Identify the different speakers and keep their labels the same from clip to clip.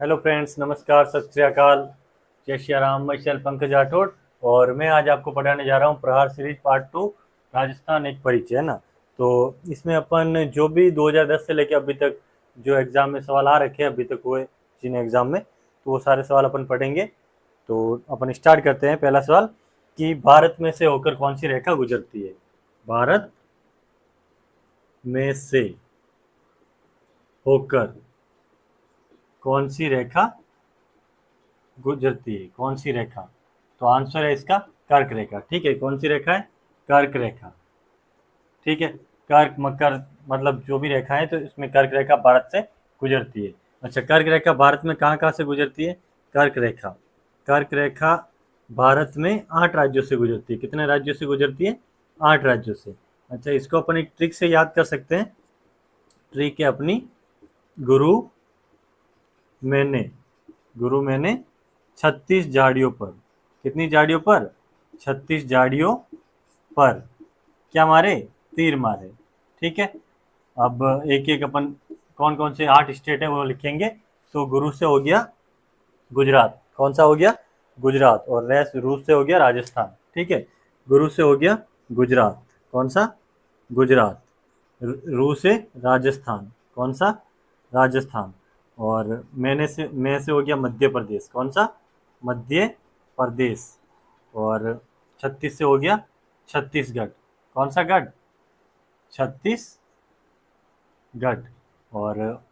Speaker 1: Hello friends, नमस्कार, सत श्री अकाल, जय श्री राम। मैं शैल पंकज राठौड़ और मैं आज आपको पढ़ाने जा रहा हूँ प्रहार सीरीज पार्ट 2, राजस्थान एक परिचय, है ना। तो इसमें अपन जो भी 2010 से लेकर अभी तक जो एग्ज़ाम में सवाल आ रखे हैं, अभी तक हुए जिन एग्ज़ाम में, तो वो सारे सवाल अपन पढ़ेंगे। तो अपन स्टार्ट करते हैं। पहला सवाल कि भारत में से होकर कौन सी रेखा गुजरती है। भारत में से होकर कौन सी रेखा गुजरती है, कौन सी रेखा। तो आंसर है इसका कर्क रेखा। ठीक है, कौन सी रेखा है? कर्क रेखा। ठीक है, कर्क मकर मतलब जो भी रेखा है, तो इसमें कर्क रेखा भारत से गुजरती है। अच्छा, कर्क रेखा भारत में कहाँ कहाँ से गुजरती है? कर्क रेखा भारत में 8 राज्यों से गुजरती है। कितने राज्यों से गुजरती है? 8 राज्यों से। अच्छा, इसको अपन एक ट्रिक से याद कर सकते हैं। ट्रिक है अपनी, गुरु मैंने गुरु मैंने 36 झाड़ियों पर। कितनी झाड़ियों पर? 36 झाड़ियों पर क्या मारे? तीर मारे। ठीक है, अब एक एक अपन कौन कौन से 8 स्टेट है वो लिखेंगे। तो गुरु से हो गया गुजरात। कौन सा हो गया? गुजरात। और रेस रूस से हो गया राजस्थान। ठीक है, गुरु से हो गया गुजरात। कौन सा? गुजरात। रू से राजस्थान। कौन सा? राजस्थान। और मैं से हो गया मध्य प्रदेश। कौन सा? मध्य प्रदेश। और 36 से हो गया छत्तीसगढ़। कौन सा गढ़? छत्तीसगढ़। और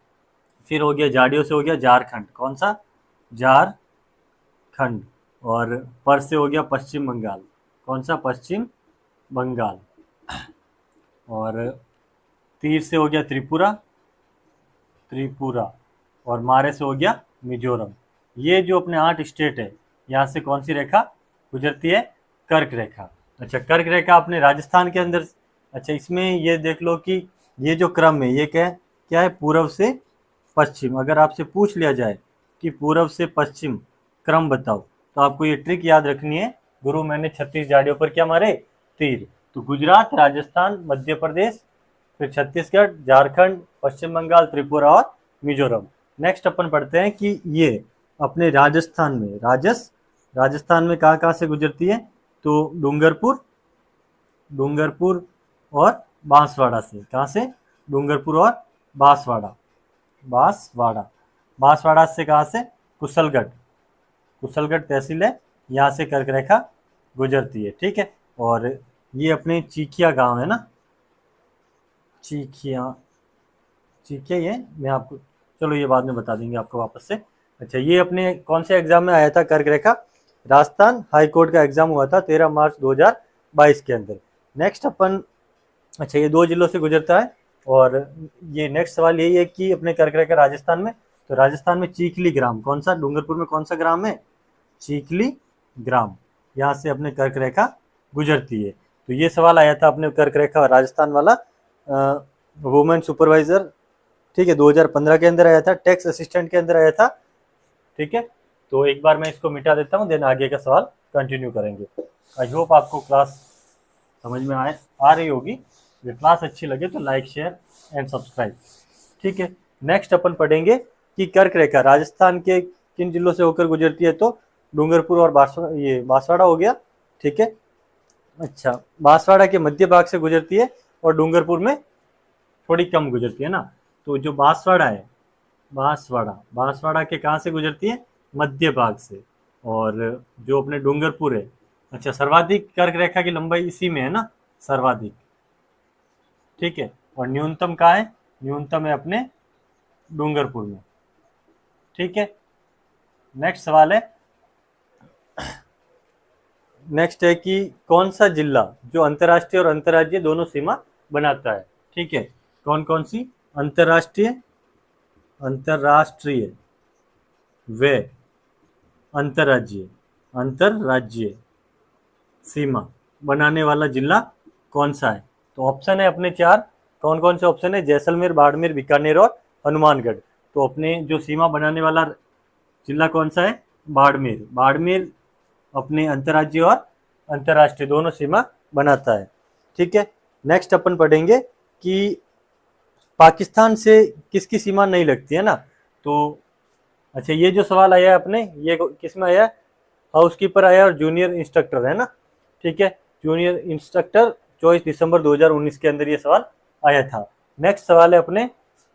Speaker 1: फिर हो गया झाड़ियों से हो गया झारखंड। कौन सा? झारखंड। और पर से हो गया पश्चिम बंगाल। कौन सा? पश्चिम बंगाल। और तीर से हो गया त्रिपुरा। त्रिपुरा। और मारे से हो गया मिजोरम। ये जो अपने 8 स्टेट है, यहाँ से कौन सी रेखा गुजरती है? कर्क रेखा। अच्छा, कर्क रेखा अपने राजस्थान के अंदर। अच्छा, इसमें ये देख लो कि ये जो क्रम है, ये क्या क्या है? पूर्व से पश्चिम। अगर आपसे पूछ लिया जाए कि पूर्व से पश्चिम क्रम बताओ, तो आपको ये ट्रिक याद रखनी है। गुरु मैंने 36 झाड़ियों पर क्या मारे? तीर। तो गुजरात, राजस्थान, मध्य प्रदेश, फिर छत्तीसगढ़, झारखंड, पश्चिम बंगाल, त्रिपुरा और मिजोरम। नेक्स्ट अपन पढ़ते हैं कि ये अपने राजस्थान में राजस्थान में कहाँ कहाँ से गुजरती है। तो डूंगरपुर डूंगरपुर और बांसवाड़ा से। कहाँ से? डूंगरपुर और बांसवाड़ा। बांसवाड़ा बांसवाड़ा से कहाँ से? कुशलगढ़। कुशलगढ़ तहसील है, यहाँ से कर्क रेखा गुजरती है। ठीक है, और ये अपने चीखिया गांव है ना। चीखिया चीखिया ये मैं आपको, चलो ये बाद में बता देंगे आपको वापस से। अच्छा, ये अपने कौन से एग्जाम में आया था कर्क रेखा? राजस्थान हाई कोर्ट का एग्जाम हुआ था 13 मार्च 2022 के अंदर। नेक्स्ट अपन, अच्छा ये 2 जिलों से गुजरता है। और ये नेक्स्ट सवाल यही है कि अपने कर्क रेखा राजस्थान में, तो राजस्थान में चीखली ग्राम। कौन सा? डूंगरपुर में कौन सा ग्राम है? चीखली ग्राम। यहाँ से अपने कर्क रेखा गुजरती है। तो ये सवाल आया था अपने कर्क रेखा राजस्थान वाला, वुमेन सुपरवाइजर। ठीक है, 2015 के अंदर आया था, टैक्स असिस्टेंट के अंदर आया था। ठीक है, तो एक बार मैं इसको मिटा देता हूँ, देन आगे का सवाल कंटिन्यू करेंगे। आई होप आपको क्लास समझ में आ रही होगी। ये क्लास अच्छी लगे तो लाइक, शेयर एंड सब्सक्राइब। ठीक है, नेक्स्ट अपन पढ़ेंगे कि कर्क रेखा राजस्थान के किन जिलों से होकर गुजरती है। तो डूंगरपुर और बांसवाड़ा हो गया। ठीक है, अच्छा बांसवाड़ा के मध्य भाग से गुजरती है और डूंगरपुर में थोड़ी कम गुजरती है ना। तो जो बांसवाड़ा है, बांसवाड़ा के कहाँ से गुजरती है? मध्य भाग से। और जो अपने डूंगरपुर है, अच्छा सर्वाधिक कर्क रेखा की लंबाई इसी में है ना, सर्वाधिक। ठीक है, और न्यूनतम कहाँ है? न्यूनतम है अपने डूंगरपुर में। ठीक है, नेक्स्ट सवाल है, नेक्स्ट है कि कौन सा जिला जो अंतर्राष्ट्रीय और अंतर्राज्यीय दोनों सीमा बनाता है। ठीक है, कौन कौन सी? अंतर्राष्ट्रीय अंतर्राष्ट्रीय व अंतर्राज्यीय अंतर्राज्यीय सीमा बनाने वाला जिला कौन सा है? तो ऑप्शन है अपने 4। कौन कौन से ऑप्शन है? जैसलमेर, बाड़मेर, बीकानेर और हनुमानगढ़। तो अपने जो सीमा बनाने वाला जिला कौन सा है? बाड़मेर। बाड़मेर अपने अंतर्राज्यीय और अंतर्राष्ट्रीय दोनों सीमा बनाता है। ठीक है, नेक्स्ट अपन पढ़ेंगे कि पाकिस्तान से किसकी सीमा नहीं लगती है ना। तो अच्छा, ये जो सवाल आया है अपने, ये किस में आया है? हाउसकीपर आया और जूनियर इंस्ट्रक्टर है ना, ठीक है। जूनियर इंस्ट्रक्टर 24 दिसंबर 2019 के अंदर ये सवाल आया था। नेक्स्ट सवाल है अपने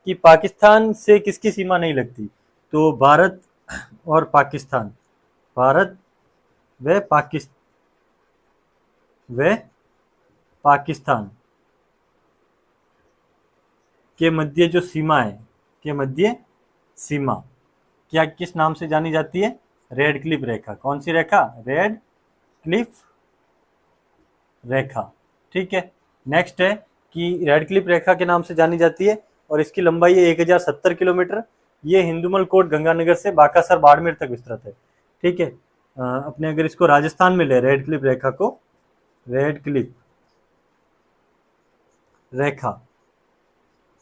Speaker 1: कि पाकिस्तान से किसकी सीमा नहीं लगती? तो भारत और पाकिस्तान, भारत व पाकिस्तान के मध्य जो सीमा है, के मध्य सीमा क्या किस नाम से जानी जाती है? रेड क्लिफ रेखा। कौन सी रेखा? रेड क्लिफ रेखा, ठीक है। नेक्स्ट है कि रेड क्लिफ रेखा के नाम से जानी जाती है और इसकी लंबाई है 1070 किलोमीटर। ये हिंदुमल कोट गंगानगर से बाकासर बाड़मेर तक विस्तृत है, ठीक है। अपने अगर इसको राजस्थान में ले, रेड क्लिफ रेखा को, रेड क्लिफ रेखा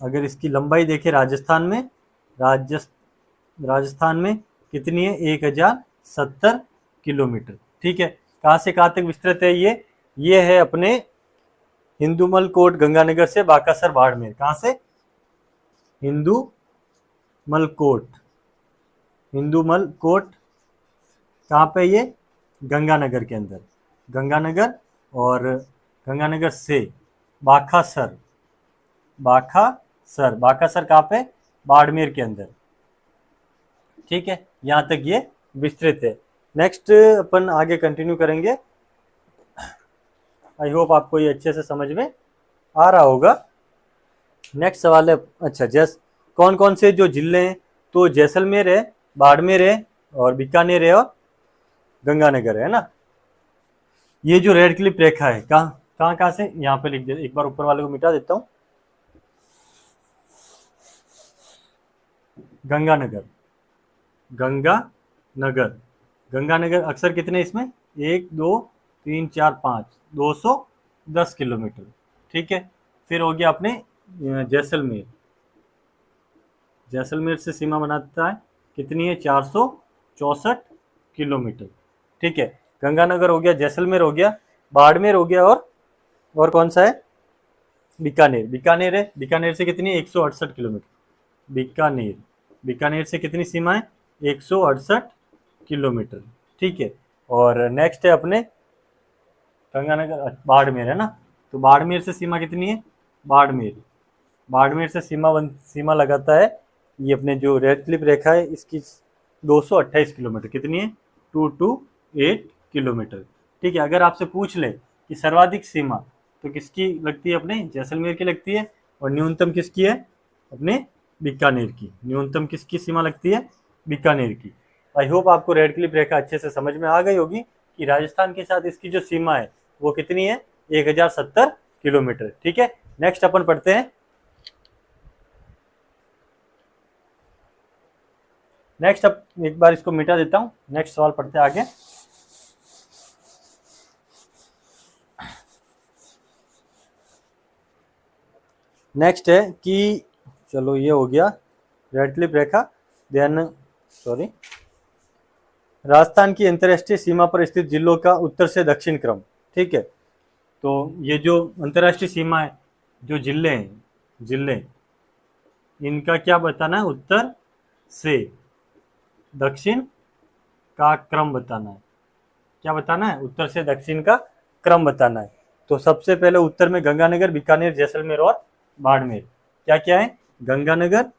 Speaker 1: अगर इसकी लंबाई देखें राजस्थान में, राजस्थान में कितनी है? 1070 किलोमीटर, ठीक है। कहाँ से कहाँ तक विस्तृत है ये है अपने हिंदुमल कोट गंगानगर से बाकासर बाड़मेर। कहाँ से? हिंदुमल कोट, हिंदुमल कोट कहाँ पे? ये गंगानगर के अंदर, गंगानगर, और गंगानगर से बाकासर, बाकासर कहाँ पे? बाड़मेर के अंदर, ठीक है। यहाँ तक ये विस्तृत है। नेक्स्ट अपन आगे कंटिन्यू करेंगे। आई होप आपको ये अच्छे से समझ में आ रहा होगा। नेक्स्ट सवाल है, अच्छा कौन कौन से जो जिले हैं? तो जैसलमेर है, बाड़मेर है, और बीकानेर है, और गंगानगर है ना। ये जो रेड क्लिफ रेखा है कहाँ कहाँ से, यहाँ पे लिख दे, एक बार ऊपर वाले को मिटा देता हूँ। गंगानगर, गंगानगर अक्सर कितने इसमें? 1 2 3 4 5, 210 किलोमीटर, ठीक है। फिर हो गया अपने जैसलमेर, जैसलमेर से सीमा बनाता है, कितनी है? 464 किलोमीटर, ठीक है। गंगानगर हो गया, जैसलमेर हो गया, बाड़मेर हो गया, और कौन सा है? बीकानेर है। बीकानेर से कितनी है? 168 किलोमीटर। बीकानेर से कितनी सीमा है? 168 किलोमीटर, ठीक है। और नेक्स्ट है अपने गंगानगर, बाड़मेर है ना। तो बाड़मेर से सीमा कितनी है? बाड़मेर से सीमा लगाता है ये अपने जो रेड क्लिफ रेखा है, इसकी 228 किलोमीटर, कितनी है? 228 किलोमीटर, ठीक है। अगर आपसे पूछ ले कि सर्वाधिक सीमा तो किसकी लगती है? अपने जैसलमेर की लगती है, और न्यूनतम किसकी है? अपने बीकानेर की। न्यूनतम किसकी सीमा लगती है? बीकानेर की। आई होप आपको रेड क्लिफ रेखा अच्छे से समझ में आ गई होगी कि राजस्थान के साथ इसकी जो सीमा है वो कितनी है? 1070 किलोमीटर, ठीक है। नेक्स्ट अपन पढ़ते हैं। नेक्स्ट अब एक बार इसको मिटा देता हूं, नेक्स्ट सवाल पढ़ते हैं आगे। नेक्स्ट है कि, चलो ये हो गया रेड क्लिफ रेखा, देन सॉरी, राजस्थान की अंतर्राष्ट्रीय सीमा पर स्थित जिलों का उत्तर से दक्षिण क्रम, ठीक है। तो ये जो अंतर्राष्ट्रीय सीमा है, जो जिले इनका क्या बताना है? उत्तर से दक्षिण का क्रम बताना है। क्या बताना है? उत्तर से दक्षिण का क्रम बताना है। तो सबसे पहले उत्तर में गंगानगर, बीकानेर, जैसलमेर और बाड़मेर। क्या क्या है? गंगानगर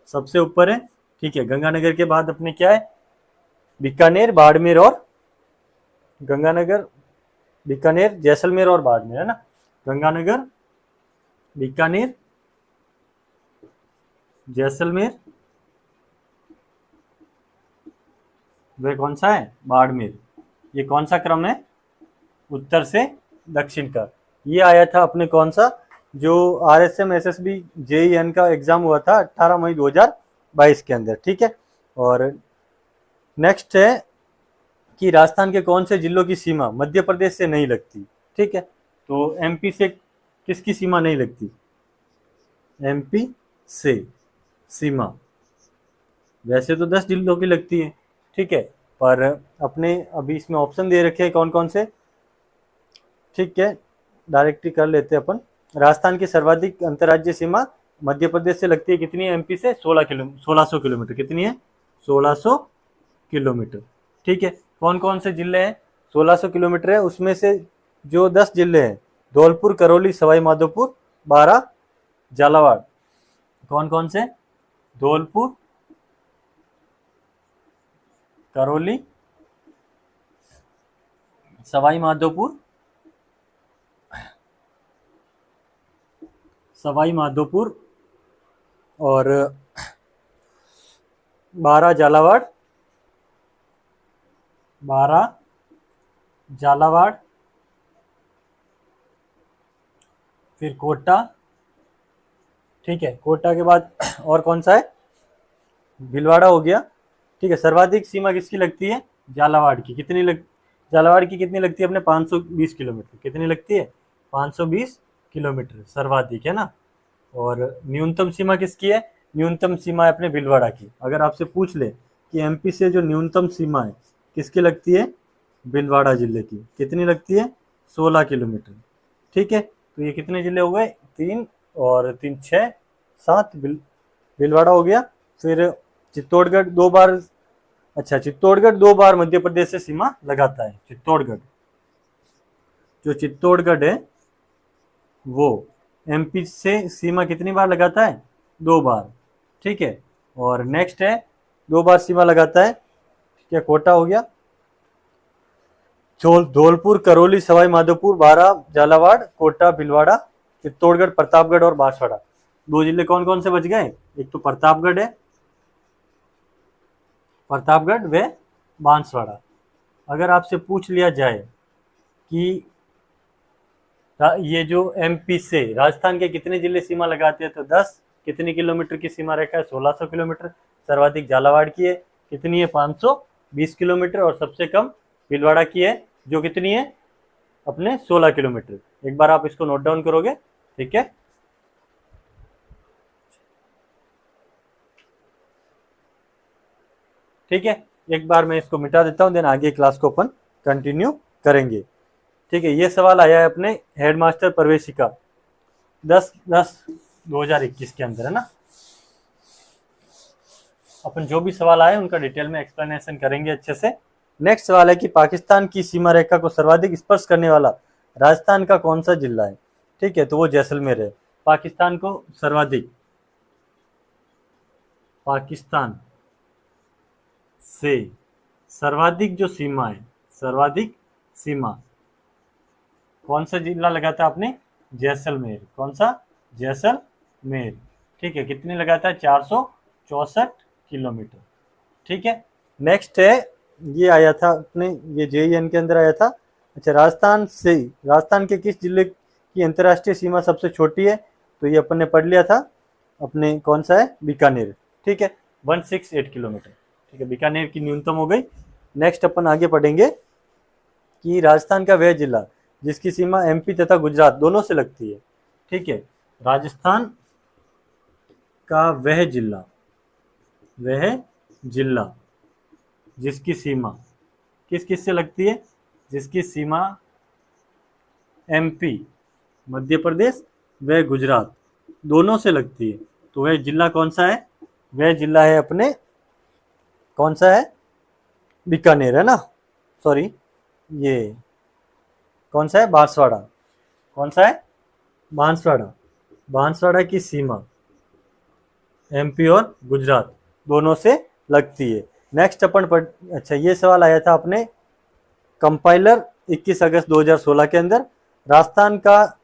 Speaker 1: सबसे ऊपर है, ठीक है। गंगानगर के बाद अपने क्या है? बीकानेर, बाड़मेर, और गंगानगर, बीकानेर, जैसलमेर और बाड़मेर, है ना। गंगानगर, बीकानेर, जैसलमेर, वह कौन सा है? बाड़मेर। ये कौन सा क्रम है? उत्तर से दक्षिण का। ये आया था अपने कौन सा, जो RSM SSB JEN का एग्जाम हुआ था 18 मई 2022 के अंदर, ठीक है। और नेक्स्ट है कि राजस्थान के कौन से जिलों की सीमा मध्य प्रदेश से नहीं लगती, ठीक है। तो MP से किसकी सीमा नहीं लगती? MP से सीमा वैसे तो 10 जिलों की लगती है, ठीक है। पर अपने अभी इसमें ऑप्शन दे रखे हैं कौन कौन से, ठीक है। डायरेक्टली कर लेते हैं अपन। राजस्थान की सर्वाधिक अंतर्राज्यीय सीमा मध्य प्रदेश से लगती है कितनी है, एमपी से 1600 किलोमीटर। कितनी है, 1600 किलोमीटर। ठीक है, कौन कौन से जिले हैं, 1600 किलोमीटर है, उसमें से जो 10 जिले हैं, धौलपुर, करौली, सवाई माधोपुर, बारा, झालावाड़। कौन कौन से, धौलपुर, करौली, सवाई माधोपुर, सवाई माधोपुर और बारा, झालावाड़, बारा, झालावाड़, फिर कोटा। ठीक है, कोटा के बाद और कौन सा है, भीलवाड़ा हो गया। ठीक है, सर्वाधिक सीमा किसकी लगती है, झालावाड़ की। झालावाड़ की कितनी लगती है अपने, 520 किलोमीटर। कितनी लगती है, 520 किलोमीटर सर्वाधिक, है ना। और न्यूनतम सीमा किसकी है, न्यूनतम सीमा है अपने भीलवाड़ा की। अगर आपसे पूछ ले कि एमपी से जो न्यूनतम सीमा है किसकी लगती है, भीलवाड़ा जिले की। कितनी लगती है, 16 किलोमीटर। ठीक है, तो ये कितने जिले हो गए, 3 और 3 6 7, भीलवाड़ा हो गया। फिर चित्तौड़गढ़ 2 बार, अच्छा चित्तौड़गढ़ 2 बार मध्य प्रदेश से सीमा लगाता है। चित्तौड़गढ़, जो चित्तौड़गढ़ है वो एमपी से सीमा कितनी बार लगाता है, 2 बार। ठीक है, और नेक्स्ट है 2 बार सीमा लगाता है, ठीक है, कोटा हो गया। धौलपुर, करौली, सवाई माधोपुर, बारा, झालावाड़, कोटा, भीलवाड़ा, चित्तौड़गढ़, प्रतापगढ़ और बांसवाड़ा। 2 जिले कौन कौन से बच गए, एक तो प्रतापगढ़ है, प्रतापगढ़ व बांसवाड़ा। अगर आपसे पूछ लिया जाए कि ये जो एमपी से राजस्थान के कितने जिले सीमा लगाते हैं, तो 10। कितनी किलोमीटर की सीमा रेखा है, 1600 किलोमीटर। सर्वाधिक झालावाड़ की है, कितनी है, 520 किलोमीटर। और सबसे कम भीलवाड़ा की है, जो कितनी है अपने 16 किलोमीटर। एक बार आप इसको नोट डाउन करोगे, ठीक है। ठीक है, एक बार मैं इसको मिटा देता हूं, देन आगे क्लास को अपन कंटिन्यू करेंगे। ठीक है, ये सवाल आया है अपने हेडमास्टर प्रवेशिका 10/10/2021 के अंदर, है ना। अपन जो भी सवाल आए उनका डिटेल में एक्सप्लेनेशन करेंगे अच्छे से। नेक्स्ट सवाल है कि पाकिस्तान की सीमा रेखा को सर्वाधिक स्पर्श करने वाला राजस्थान का कौन सा जिला है। ठीक है, तो वो जैसलमेर है। पाकिस्तान को सर्वाधिक, पाकिस्तान से सर्वाधिक जो सीमा है, सर्वाधिक सीमा कौन सा जिला लगाता है आपने, जैसलमेर। कौन सा, जैसलमेर। ठीक है, कितनी लगाता है, 464 किलोमीटर। ठीक है, नेक्स्ट है, ये आया था अपने, ये जेईएन के अंदर आया था। अच्छा, राजस्थान के किस जिले की अंतर्राष्ट्रीय सीमा सबसे छोटी है, तो ये अपन ने पढ़ लिया था अपने, कौन सा है, बीकानेर। ठीक है, 168 किलोमीटर। ठीक है, बीकानेर की न्यूनतम हो गई। नेक्स्ट अपन आगे पढ़ेंगे कि राजस्थान का वह जिला जिसकी सीमा एमपी तथा गुजरात दोनों से लगती है। ठीक है, राजस्थान का वह जिला जिसकी सीमा किस किस से लगती है, जिसकी सीमा एमपी, मध्य प्रदेश व गुजरात दोनों से लगती है, तो वह जिला कौन सा है, वह जिला है अपने, कौन सा है, बीकानेर, है ना। सॉरी, ये कौन सा है, बांसवाड़ा। कौन सा है, बांसवाड़ा। बांसवाड़ा की सीमा एमपी और गुजरात दोनों से लगती है। नेक्स्ट अपन अच्छा, ये सवाल आया था अपने कंपाइलर 21 अगस्त 2016 के अंदर। राजस्थान का,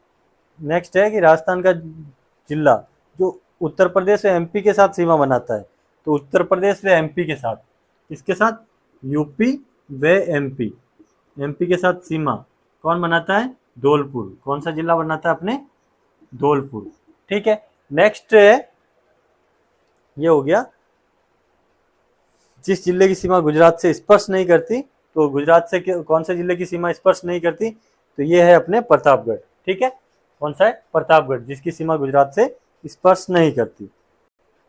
Speaker 1: नेक्स्ट है कि राजस्थान का जिला जो उत्तर प्रदेश व एमपी के साथ सीमा बनाता है, तो उत्तर प्रदेश व एमपी के साथ, किसके साथ, यूपी व एमपी, एमपी के साथ सीमा कौन बनाता है, धौलपुर। कौन सा जिला बनाता है अपने, धौलपुर। ठीक है, नेक्स्ट है, ये हो गया जिस जिले की सीमा गुजरात से स्पर्श नहीं करती, तो गुजरात से कौन से जिले की सीमा स्पर्श नहीं करती, तो ये है अपने प्रतापगढ़। ठीक है, कौन सा है, प्रतापगढ़, जिसकी सीमा गुजरात से स्पर्श नहीं करती।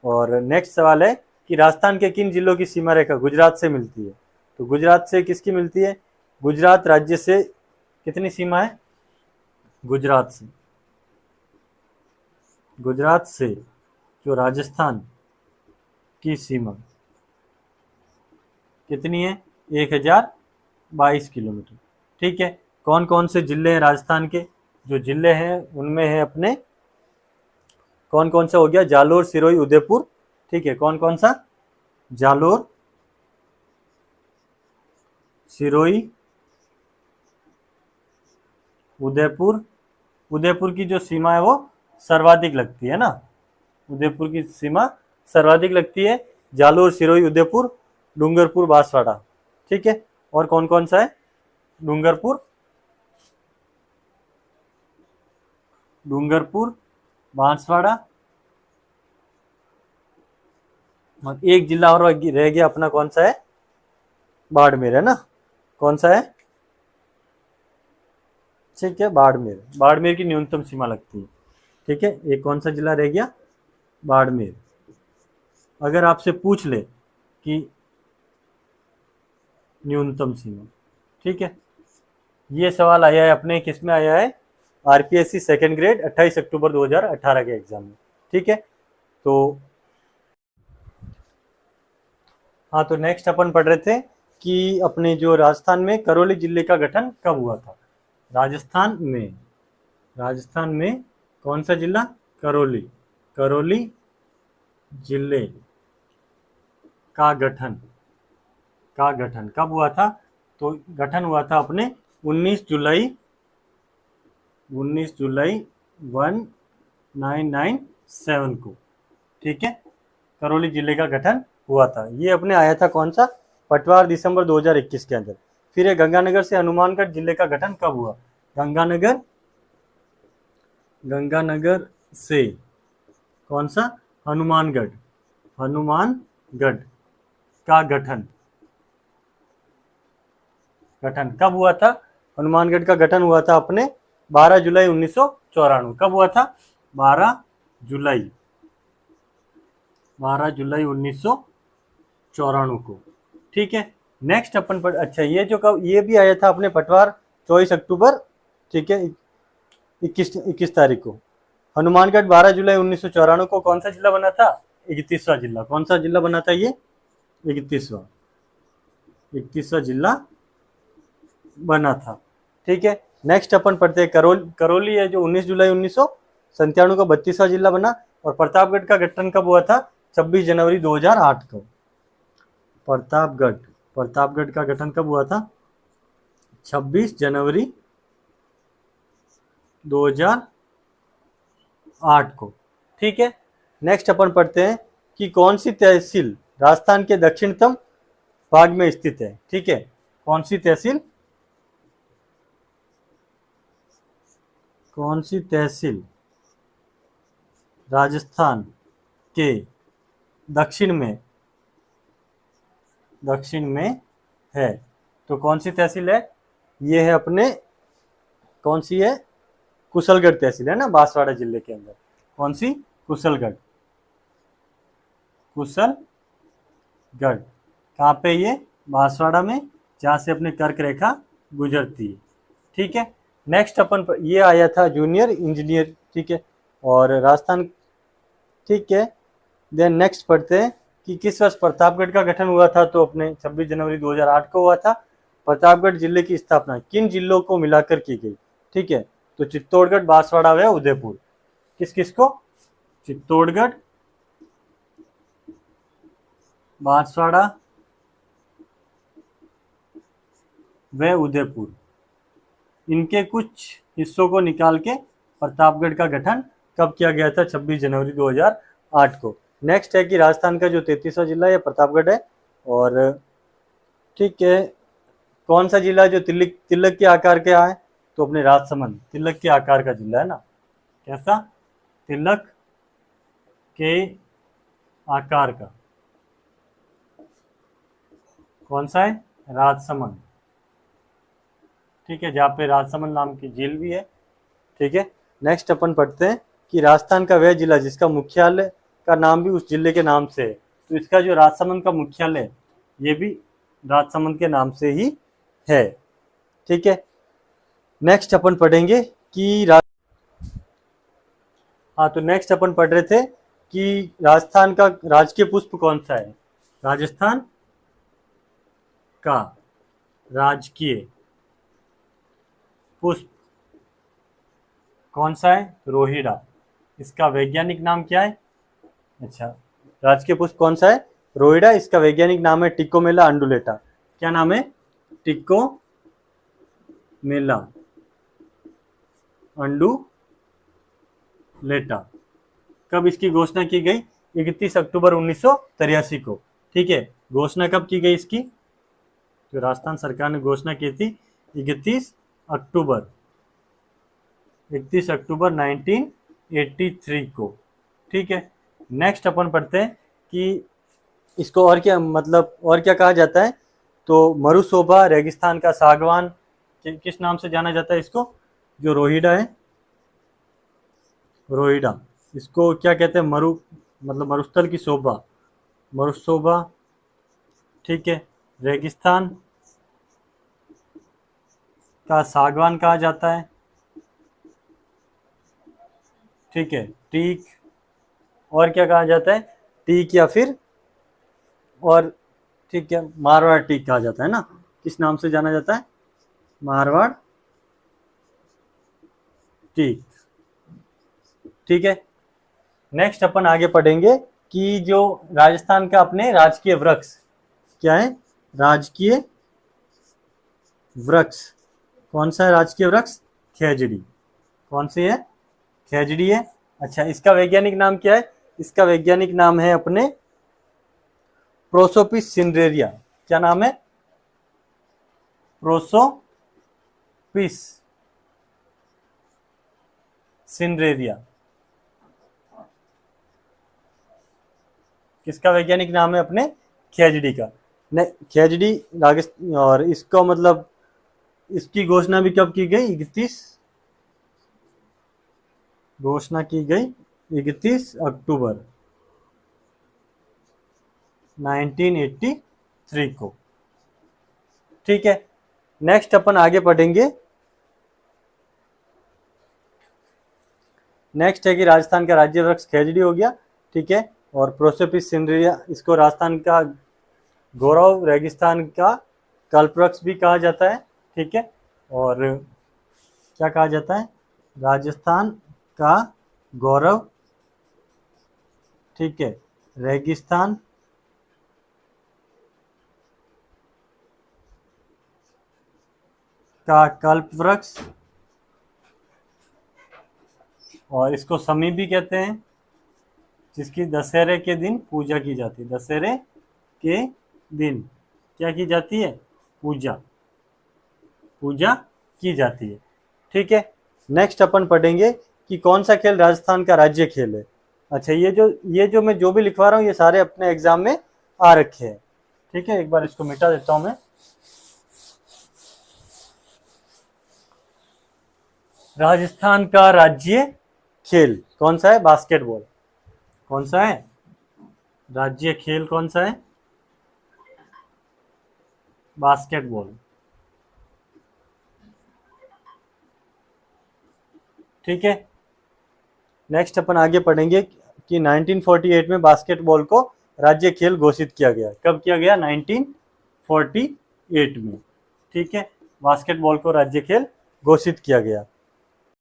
Speaker 1: और नेक्स्ट सवाल है कि राजस्थान के किन जिलों की सीमा रेखा गुजरात से मिलती है, तो गुजरात से किसकी मिलती है, गुजरात राज्य से कितनी सीमा है, गुजरात से जो राजस्थान की सीमा कितनी है, 1022 किलोमीटर। ठीक है, कौन कौन से जिले हैं राजस्थान के, जो जिले हैं उनमें है अपने कौन कौन सा हो गया, जालोर, सिरोही, उदयपुर। ठीक है, कौन कौन सा, जालोर, सिरोही, उदयपुर। उदयपुर की जो सीमा है वो सर्वाधिक लगती है ना, उदयपुर की सीमा सर्वाधिक लगती है, जालोर, सिरोही, उदयपुर, डूंगरपुर, बांसवाड़ा। ठीक है, और कौन कौन सा है, डूंगरपुर, डूंगरपुर, बांसवाड़ा, और एक जिला और रह गया अपना, कौन सा है, बाड़मेर है ना, कौन सा है, ठीक है, बाड़मेर। बाड़मेर की न्यूनतम सीमा लगती है। ठीक है, एक कौन सा जिला रह गया, बाड़मेर। अगर आपसे पूछ ले कि न्यूनतम सीमा, ठीक है, ये सवाल आया है अपने किस में आया है, आरपीएससी सेकंड ग्रेड 28 अक्टूबर 2018 के एग्जाम में। ठीक है, तो हाँ, तो नेक्स्ट अपन पढ़ रहे थे कि अपने जो राजस्थान में करौली जिले का गठन कब हुआ था। राजस्थान में कौन सा जिला, करौली, करौली जिले का गठन कब हुआ था, तो गठन हुआ था अपने 19 जुलाई 1997 को। ठीक है, करौली जिले का गठन हुआ था। ये अपने आया था कौन सा, पटवार, दिसंबर 2021 के अंदर। फिर ये गंगानगर से हनुमानगढ़ जिले का गठन कब हुआ, गंगानगर से कौन सा, हनुमानगढ़ का गठन कब हुआ था, हनुमानगढ़ का गठन हुआ था अपने 12 जुलाई 1994। कब हुआ था, 12 जुलाई 1994 को। ठीक है, नेक्स्ट अपन पर, अच्छा ये जो कब, ये भी आया था अपने पटवार 24 अक्टूबर, ठीक है, 21 तारीख को। हनुमानगढ़ 12 जुलाई 1994 को कौन सा जिला बना था, 31वां जिला। कौन सा जिला बना था ये, 31वां जिला बना था। ठीक है, नेक्स्ट अपन पढ़ते हैं करौली है जो 19 जुलाई 1997 को 32वां जिला बना। और प्रतापगढ़ का गठन कब हुआ था, 26 जनवरी 2008 को। प्रतापगढ़ का गठन कब हुआ था, 26 जनवरी 2008 को। ठीक है, नेक्स्ट अपन पढ़ते हैं कि कौन सी तहसील राजस्थान के दक्षिणतम भाग में स्थित है। ठीक है, कौन सी तहसील राजस्थान के दक्षिण में है, तो कौन सी तहसील है, ये है अपने, कौन सी है, कुशलगढ़ तहसील है ना, बांसवाड़ा जिले के अंदर। कौन सी, कुशलगढ़ कहाँ पे, ये बांसवाड़ा में, जहाँ से अपने कर्क रेखा गुजरती है। ठीक है, नेक्स्ट अपन ये आया था जूनियर इंजीनियर। ठीक है, और राजस्थान, ठीक है, देन नेक्स्ट पढ़ते हैं कि किस वर्ष प्रतापगढ़ का गठन हुआ था, तो अपने 26 जनवरी 2008 को हुआ था। प्रतापगढ़ जिले की स्थापना किन जिलों को मिलाकर की गई। ठीक है, तो चित्तौड़गढ़, बांसवाड़ा व उदयपुर। किस को, चित्तौड़गढ़, बांसवाड़ा व उदयपुर, इनके कुछ हिस्सों को निकाल के प्रतापगढ़ का गठन कब किया गया था, 26 जनवरी 2008 को। नेक्स्ट है कि राजस्थान का जो 33वां जिला है प्रतापगढ़ है। और ठीक है, कौन सा जिला जो तिलक के आकार के है, तो अपने राजसमंद तिलक के आकार का जिला है ना, कैसा, तिलक के आकार का, कौन सा है, राजसमंद। ठीक है, जहाँ पे राजसमंद नाम की झील भी है। ठीक है, नेक्स्ट अपन पढ़ते हैं कि राजस्थान का वह जिला जिसका मुख्यालय का नाम भी उस जिले के नाम से है, तो इसका जो राजसमंद का मुख्यालय ये भी राजसमंद के नाम से ही है। ठीक है, नेक्स्ट अपन पढ़ेंगे कि हाँ, तो नेक्स्ट अपन पढ़ रहे थे कि राजस्थान का राजकीय पुष्प कौन सा है? राजस्थान का राजकीय पुष्प कौन सा है? रोहिड़ा। इसका वैज्ञानिक नाम क्या है? अच्छा, राजकीय पुष्प कौन सा है? रोहिड़ा। इसका वैज्ञानिक नाम है टिकोमेला अंडुलेटा। क्या नाम है? टिकोमेला अंडुलेटा। कब इसकी घोषणा की गई? 31 अक्टूबर 1983 को। ठीक है, घोषणा कब की गई इसकी? तो राजस्थान सरकार ने घोषणा की थी 31 अक्टूबर 1983 को। ठीक है, नेक्स्ट अपन पढ़ते हैं कि इसको और क्या मतलब और क्या कहा जाता है। तो मरुशोभा, रेगिस्तान का सागवान, किस नाम से जाना जाता है इसको? जो रोहिड़ा है, रोहिड़ा, इसको क्या कहते हैं? मतलब मरुस्थल की शोभा, मरुशोभा। ठीक है, रेगिस्तान का सागवान कहा जाता है। ठीक है, टीक, और क्या कहा जाता है? टीक या फिर और, ठीक है, मारवाड़ टीक कहा जाता है ना। किस नाम से जाना जाता है? मारवाड़ टीक। ठीक है, नेक्स्ट अपन आगे पढ़ेंगे कि जो राजस्थान का अपने राजकीय वृक्ष क्या है? राजकीय वृक्ष कौन सा है? राजकीय वृक्ष खेजड़ी। कौन सी है? खेजड़ी है। अच्छा, इसका वैज्ञानिक नाम क्या है? इसका वैज्ञानिक नाम है अपने प्रोसोपिस सिंड्रेरिया। क्या नाम है? प्रोसोपिस सिंड्रेरिया। किसका वैज्ञानिक नाम है? अपने खेजड़ी का। खेजड़ी राजस्थान। और इसको मतलब इसकी घोषणा भी कब की गई? 31 घोषणा की गई 31 अक्टूबर 1983 को। ठीक है, नेक्स्ट अपन आगे पढ़ेंगे। नेक्स्ट है कि राजस्थान का राज्य वृक्ष खेजड़ी हो गया। ठीक है, और प्रोसोपिस सिंड्रेरिया, इसको राजस्थान का गौरव, रेगिस्तान का कल्पवृक्ष भी कहा जाता है। ठीक है, और क्या कहा जाता है? राजस्थान का गौरव। ठीक है, रेगिस्तान का कल्पवृक्ष, और इसको समी भी कहते हैं, जिसकी दशहरे के दिन पूजा की जाती है। दशहरे के दिन क्या की जाती है? पूजा की जाती है। ठीक है, नेक्स्ट अपन पढ़ेंगे कि कौन सा खेल राजस्थान का राज्य खेल है। अच्छा, ये जो मैं जो भी लिखवा रहा हूँ, ये सारे अपने एग्जाम में आ रखे हैं। ठीक है, एक बार इसको मिटा देता हूं मैं। राजस्थान का राज्य खेल कौन सा है? बास्केटबॉल। कौन सा है? राज्य खेल कौन सा है? बास्केटबॉल। ठीक है, नेक्स्ट अपन आगे पढ़ेंगे कि 1948 में बास्केटबॉल को राज्य खेल घोषित किया गया। कब किया गया? 1948 में। ठीक है, बास्केटबॉल को राज्य खेल घोषित किया गया।